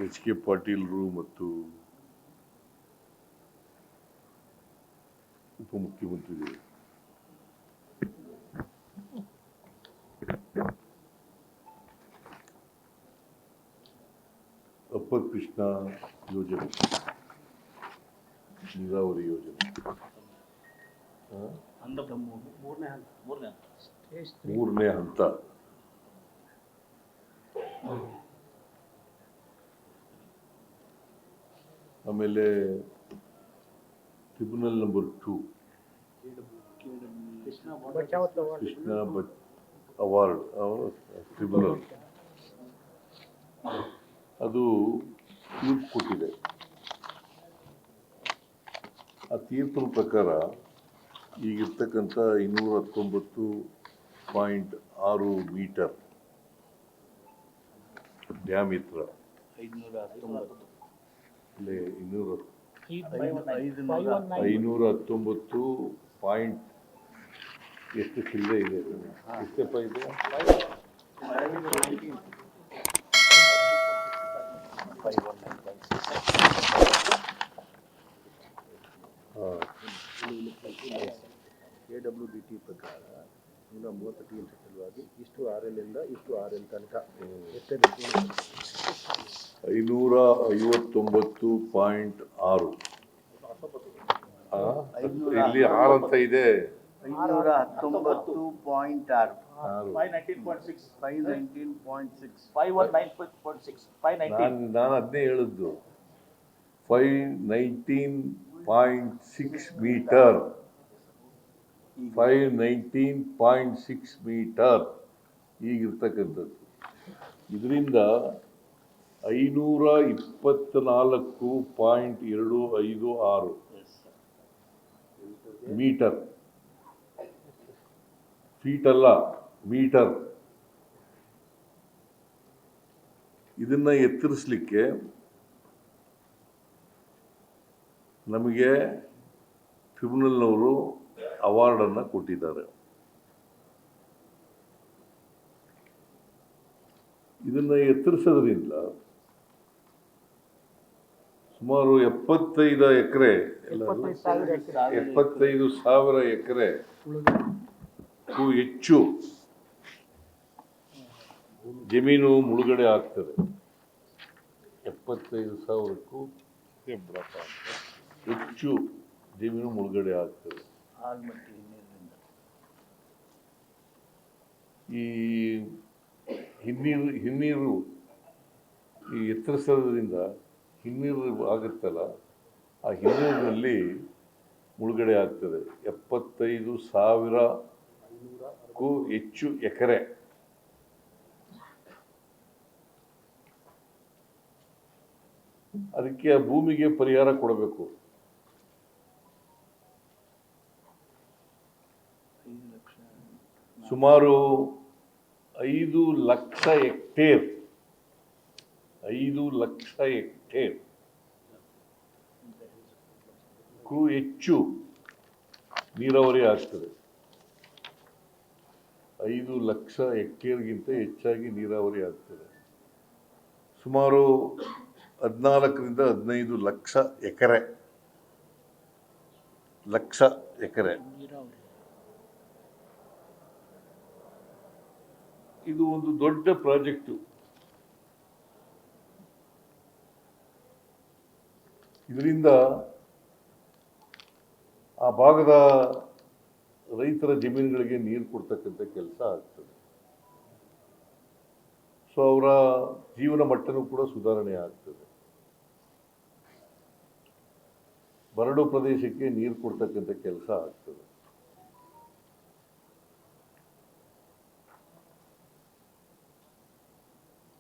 H K ಪಾಟೀಲ್ರು ಮತ್ತು ಉಪಮುಖ್ಯಮಂತ್ರಿಗಳು upper Krishna ಯೋಜನೆ, ನೀರಾವರಿ ಯೋಜನೆ ಮೂರನೇ ಹಂತ ಆಮೇಲೆ tribunal number 2 Krishna award tribunal ಅದು ತೀರ್ಪು ಕೊಟ್ಟಿದೆ. ಆ ತೀರ್ಪಿನ ಪ್ರಕಾರ ಈಗಿರ್ತಕ್ಕಂಥ 219.6 ಮೀಟರ್ ಡ್ಯಾಮಿತ್ರ 519 ಪಾಯಿಂಟ್ ಎಷ್ಟು ಚಿಲ್ಲರೆ ಇದೆ, ಎಷ್ಟಪ್ಪ ಇದೆ? 519 ಪ್ರಕಾರ 130 TMC ಸಲುವಾಗಿ ಇಷ್ಟು RL ಇಂದ ಇಷ್ಟು RL ತನಕ ಎಷ್ಟೇ 559.6 ಇಲ್ಲಿ 6 ಅಂತ ಇದೆ. 519.6 ನಾನು ಅದನ್ನೇ ಹೇಳಿದ್ದು. 519.6 ಮೀಟರ್ 519.6 ಮೀಟರ್ ಈಗಿರ್ತಕ್ಕಂಥದ್ದು. ಇದರಿಂದ 524.256 ಮೀಟರ್, ಫೀಟ್ ಅಲ್ಲ ಮೀಟರ್. ಇದನ್ನ ಎತ್ತರಿಸಲಿಕ್ಕೆ ನಮಗೆ ಟ್ರಿಬ್ಯುನಲ್ನವರು ಅವಾರ್ಡನ್ನು ಕೊಟ್ಟಿದ್ದಾರೆ. ಇದನ್ನು ಎತ್ತರಿಸೋದ್ರಿಂದ ಸುಮಾರು 75 ಎಕರೆ 75,000 ಎಕರೆಗೂ ಹೆಚ್ಚು ಜಮೀನು ಮುಳುಗಡೆ ಆಗ್ತದೆ. 75,000ಕ್ಕೂ ಹೆಚ್ಚು ಜಮೀನು ಮುಳುಗಡೆ ಆಗ್ತದೆ. ಈ ಹಿನ್ನೀರು ಈ ಎತ್ತರಿಸೋದ್ರಿಂದ ಹಿನ್ನೀರು ಆಗುತ್ತಲ್ಲ, ಆ ಹಿನ್ನೀರಿನಲ್ಲಿ ಮುಳುಗಡೆ ಆಗ್ತದೆ. 75,000ಕ್ಕೂ ಹೆಚ್ಚು ಎಕರೆ. ಅದಕ್ಕೆ ಆ ಭೂಮಿಗೆ ಪರಿಹಾರ ಕೊಡಬೇಕು. ಸುಮಾರು 5 ಲಕ್ಷ ಹೆಕ್ಟೇರ್ 5 ಲಕ್ಷ ಹೆಕ್ಟೇರ್ಗೂ ಹೆಚ್ಚು ನೀರಾವರಿ ಆಗ್ತದೆ. 5 ಲಕ್ಷ ಹೆಕ್ಟೇರ್ಗಿಂತ ಹೆಚ್ಚಾಗಿ ನೀರಾವರಿ ಆಗ್ತದೆ. ಸುಮಾರು 14ರಿಂದ 15 ಲಕ್ಷ ಎಕರೆ ಇದು ಒಂದು ದೊಡ್ಡ ಪ್ರಾಜೆಕ್ಟು. ಇದರಿಂದ ಆ ಭಾಗದ ರೈತರ ಜಮೀನುಗಳಿಗೆ ನೀರು ಕೊಡ್ತಕ್ಕಂಥ ಕೆಲಸ ಆಗ್ತದೆ. ಸೊ ಅವರ ಜೀವನ ಮಟ್ಟನೂ ಕೂಡ ಸುಧಾರಣೆ ಆಗ್ತದೆ. ಬರಡು ಪ್ರದೇಶಕ್ಕೆ ನೀರು ಕೊಡ್ತಕ್ಕಂಥ ಕೆಲಸ ಆಗ್ತದೆ.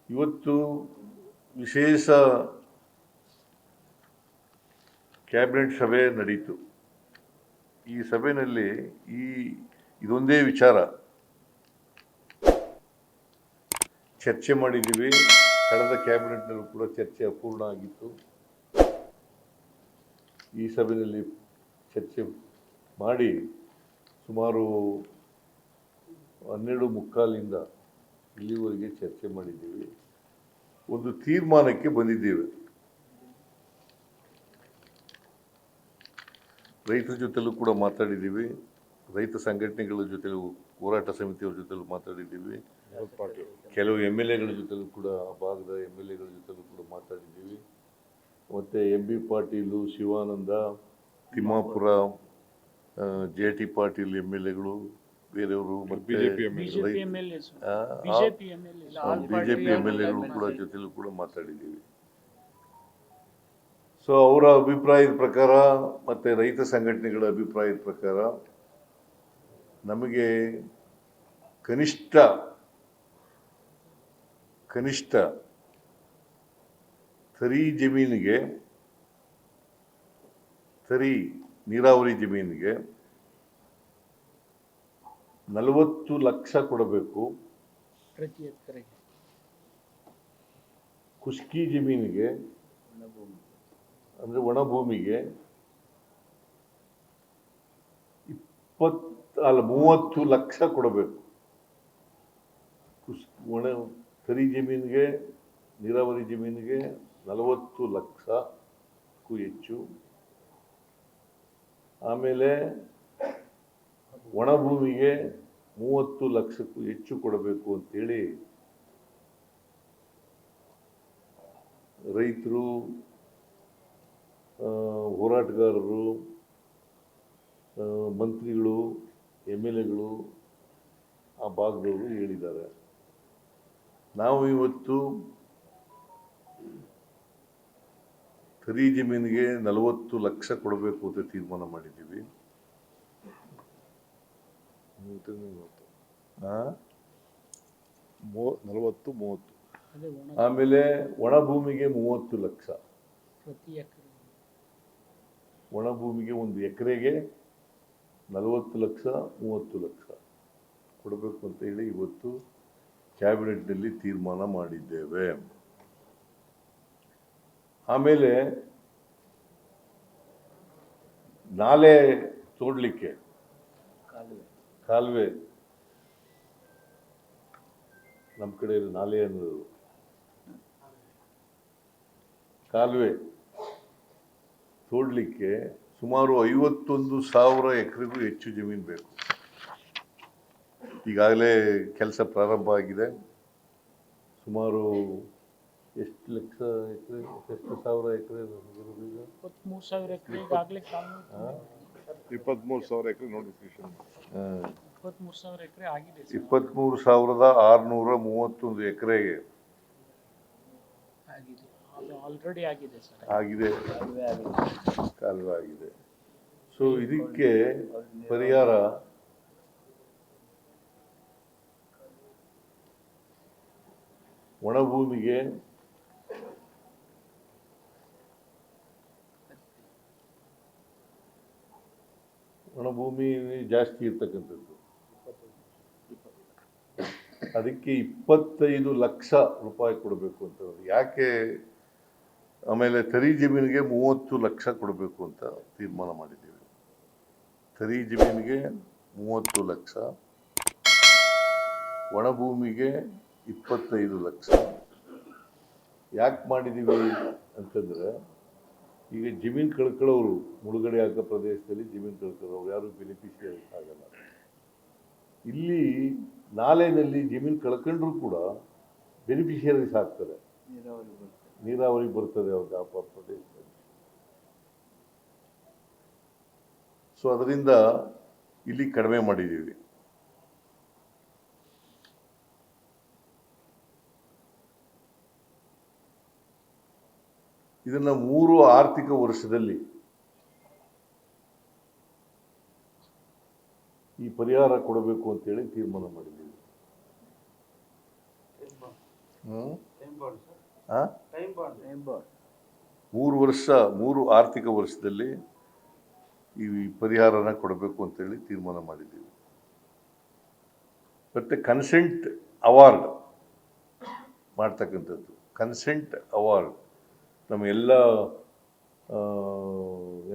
ಇವತ್ತು ವಿಶೇಷ ಕ್ಯಾಬಿನೆಟ್ ಸಭೆ ನಡೀತು. ಈ ಸಭೆಯಲ್ಲಿ ಇದೊಂದೇ ವಿಚಾರ ಚರ್ಚೆ ಮಾಡಿದ್ದೀವಿ. ಕಳೆದ ಕ್ಯಾಬಿನೆಟ್ನಲ್ಲೂ ಕೂಡ ಚರ್ಚೆ ಅಪೂರ್ಣ ಆಗಿತ್ತು. ಈ ಸಭೆಯಲ್ಲಿ ಚರ್ಚೆ ಮಾಡಿ ಸುಮಾರು 12:45 ಇಲ್ಲಿವರೆಗೆ ಚರ್ಚೆ ಮಾಡಿದ್ದೀವಿ. ಒಂದು ತೀರ್ಮಾನಕ್ಕೆ ಬಂದಿದ್ದೇವೆ. ರೈತರ ಜೊತೆಲೂ ಕೂಡ ಮಾತಾಡಿದ್ದೀವಿ, ರೈತ ಸಂಘಟನೆಗಳ ಜೊತೆಲೂ, ಹೋರಾಟ ಸಮಿತಿಯವ್ರ ಜೊತೆಲೂ ಮಾತಾಡಿದ್ದೀವಿ, ಕೆಲವು MLAಗಳ ಜೊತೆಲೂ ಕೂಡ, ಆ ಭಾಗದ MLAಗಳ ಜೊತೆಲೂ ಕೂಡ ಮಾತಾಡಿದ್ದೀವಿ. ಮತ್ತು MB ಪಾಟೀಲು, ಶಿವಾನಂದ, ತಿಮ್ಮಾಪುರ, JT ಪಾಟೀಲ್ MLAಗಳು, ಬೇರೆಯವರು, ಮತ್ತು ಬಿಜೆಪಿ MLAಗಳು ಕೂಡ ಜೊತೆಲೂ ಕೂಡ ಮಾತಾಡಿದ್ದೀವಿ. ಸೊ ಅವರ ಅಭಿಪ್ರಾಯದ ಪ್ರಕಾರ ಮತ್ತು ರೈತ ಸಂಘಟನೆಗಳ ಅಭಿಪ್ರಾಯದ ಪ್ರಕಾರ ನಮಗೆ ಕನಿಷ್ಠ ತರಿ ನೀರಾವರಿ ಜಮೀನಿಗೆ 40 ಲಕ್ಷ ಕೊಡಬೇಕು. ಪ್ರತಿ ಎಕರೆಗೆ. ಖುಷ್ಕಿ ಜಮೀನಿಗೆ ಅಂದರೆ ಒಣ ಭೂಮಿಗೆ 30 ಲಕ್ಷ ಕೊಡಬೇಕು. ತರಿ ಜಮೀನಿಗೆ, ನೀರಾವರಿ ಜಮೀನಿಗೆ 40 ಲಕ್ಷಕ್ಕೂ ಹೆಚ್ಚು. ಆಮೇಲೆ ಒಣ ಭೂಮಿಗೆ 30 ಲಕ್ಷಕ್ಕೂ ಹೆಚ್ಚು ಕೊಡಬೇಕು ಅಂತೇಳಿ ರೈತರು, ಹೋರಾಟಗಾರರು, ಮಂತ್ರಿಗಳು, MLAಗಳು, ಆ ಭಾಗದವರು ಹೇಳಿದ್ದಾರೆ. ನಾವು ಇವತ್ತು ತರಿ ಜಮೀನಿಗೆ 40 ಲಕ್ಷ ಕೊಡಬೇಕು ಅಂತ ತೀರ್ಮಾನ ಮಾಡಿದ್ದೀವಿ. 40-30. ಆಮೇಲೆ ಒಣ ಭೂಮಿಗೆ 30 ಲಕ್ಷ. ಪ್ರತಿ ಎಕರೆ. ಒಣ ಭೂಮಿಗೆ 1 ಎಕರೆಗೆ 40 ಲಕ್ಷ, 30 ಲಕ್ಷ ಕೊಡಬೇಕು ಅಂತ ಹೇಳಿ ಇವತ್ತು ಕ್ಯಾಬಿನೆಟ್ನಲ್ಲಿ ತೀರ್ಮಾನ ಮಾಡಿದ್ದೇವೆ. ಆಮೇಲೆ ನಾಲೆ ತೋಡಲಿಕ್ಕೆ, ಕಾಲುವೆ, ನಮ್ಮ ಕಡೆ ನಾಲೆ ಅನ್ನೋದು ಕಾಲುವೆ ತೋಡಲಿಕ್ಕೆ ಸುಮಾರು 51,000 ಎಕರೆಗೂ ಹೆಚ್ಚು ಜಮೀನು ಬೇಕು. ಈಗಾಗಲೇ ಕೆಲಸ ಪ್ರಾರಂಭ ಆಗಿದೆ. ಸುಮಾರು ಎಷ್ಟು ಲಕ್ಷ ಎಕರೆ, ಎಷ್ಟು ಸಾವಿರ ಎಕರೆ? 23,000 ಎಕರೆ ಈಗಾಗಲೇ 23,000 ಎಕರೆ ನೋಟಿಫಿಕೇಶನ್. 23,000 ಎಕರೆ ಆಗಿದೆ. 23,631 ಎಕರೆಗೆ ಆಗಿದೆ. ಅದು ಆಲ್ರೆಡಿ ಆಗಿದೆ ಸರ್. ಆಗಿದೆ, ಕಾಲುವೆ ಆಗಿದೆ. ಸೊ ಇದಕ್ಕೆ ಪರಿಹಾರ ಒಣ ಭೂಮಿಗೆ ಜಾಸ್ತಿ ಇರ್ತಕ್ಕಂಥದ್ದು, ಅದಕ್ಕೆ 25 ಲಕ್ಷ ರೂಪಾಯಿ ಕೊಡಬೇಕು ಅಂತ. ಯಾಕೆ? ಆಮೇಲೆ ತರಿ ಜಮೀನಿಗೆ 30 ಲಕ್ಷ ಕೊಡಬೇಕು ಅಂತ ತೀರ್ಮಾನ ಮಾಡಿದ್ದೀವಿ. ತರಿ ಜಮೀನಿಗೆ 30 ಲಕ್ಷ, ಒಣ ಭೂಮಿಗೆ 25 ಲಕ್ಷ. ಯಾಕೆ ಮಾಡಿದ್ದೀವಿ ಅಂತಂದರೆ, ಈಗ ಜಮೀನು ಕಳ್ಕೊಳ್ಳೋರು, ಮುಳುಗಡೆ ಆಗೋ ಪ್ರದೇಶದಲ್ಲಿ ಜಮೀನು ಕಳ್ಕೊಳ್ಳೋರು ಯಾರು ಬೆನಿಫಿಷಿಯರಿ ಆಗಲ್ಲ. ಇಲ್ಲಿ ನಾಲೆನಲ್ಲಿ ಜಮೀನು ಕಳ್ಕೊಂಡ್ರೂ ಕೂಡ ಬೆನಿಫಿಷಿಯರೀಸ್ ಆಗ್ತಾರೆ, ನೀರಾವರಿ ಬರ್ತದೆ ಅವ್ರಿಗೆ ಆ ಪ್ರದೇಶದಲ್ಲಿ. ಸೊ ಅದರಿಂದ ಇಲ್ಲಿ ಕಡಿಮೆ ಮಾಡಿದ್ದೀವಿ. ಇದನ್ನು 3 ಆರ್ಥಿಕ ವರ್ಷದಲ್ಲಿ ಈ ಪರಿಹಾರ ಕೊಡಬೇಕು ಅಂತೇಳಿ ತೀರ್ಮಾನ ಮಾಡಿದ್ದೀವಿ. 3 ಆರ್ಥಿಕ ವರ್ಷದಲ್ಲಿ ಈ ಪರಿಹಾರನ ಕೊಡಬೇಕು ಅಂತೇಳಿ ತೀರ್ಮಾನ ಮಾಡಿದ್ದೀವಿ. ಮತ್ತು ಕನ್ಸೆಂಟ್ ಅವಾರ್ಡ್ ಮಾಡ್ತಕ್ಕಂಥದ್ದು. ಕನ್ಸೆಂಟ್ ಅವಾರ್ಡ್ ನಮ್ಮ ಎಲ್ಲ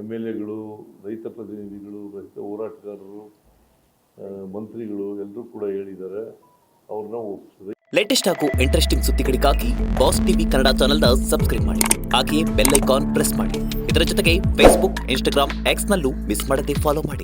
MLAಗಳು, ರೈತ ಪ್ರತಿನಿಧಿಗಳು, ರೈತ ಹೋರಾಟಗಾರರು, ಮಂತ್ರಿಗಳು ಎಲ್ಲರೂ ಕೂಡ ಹೇಳಿದ್ದಾರೆ. ಅವ್ರನ್ನ ಒಪ್ಪಿಸಿದೆ. ಲೇಟೆಸ್ಟ್ ಹಾಗೂ ಇಂಟ್ರೆಸ್ಟಿಂಗ್ ಸುದ್ದಿಗಳಿಗಾಗಿ ಬಾಸ್ ಟಿವಿ ಕನ್ನಡ ಚಾನೆಲ್ನ ಸಬ್ಸ್ಕ್ರೈಬ್ ಮಾಡಿ. ಹಾಗೆಯೇ ಬೆಲ್ ಐಕಾನ್ ಪ್ರೆಸ್ ಮಾಡಿ. ಇದರ ಜೊತೆಗೆ ಫೇಸ್ಬುಕ್, ಇನ್ಸ್ಟಾಗ್ರಾಮ್, ಎಕ್ಸ್ನಲ್ಲೂ ಮಿಸ್ ಮಾಡದೆ ಫಾಲೋ ಮಾಡಿ.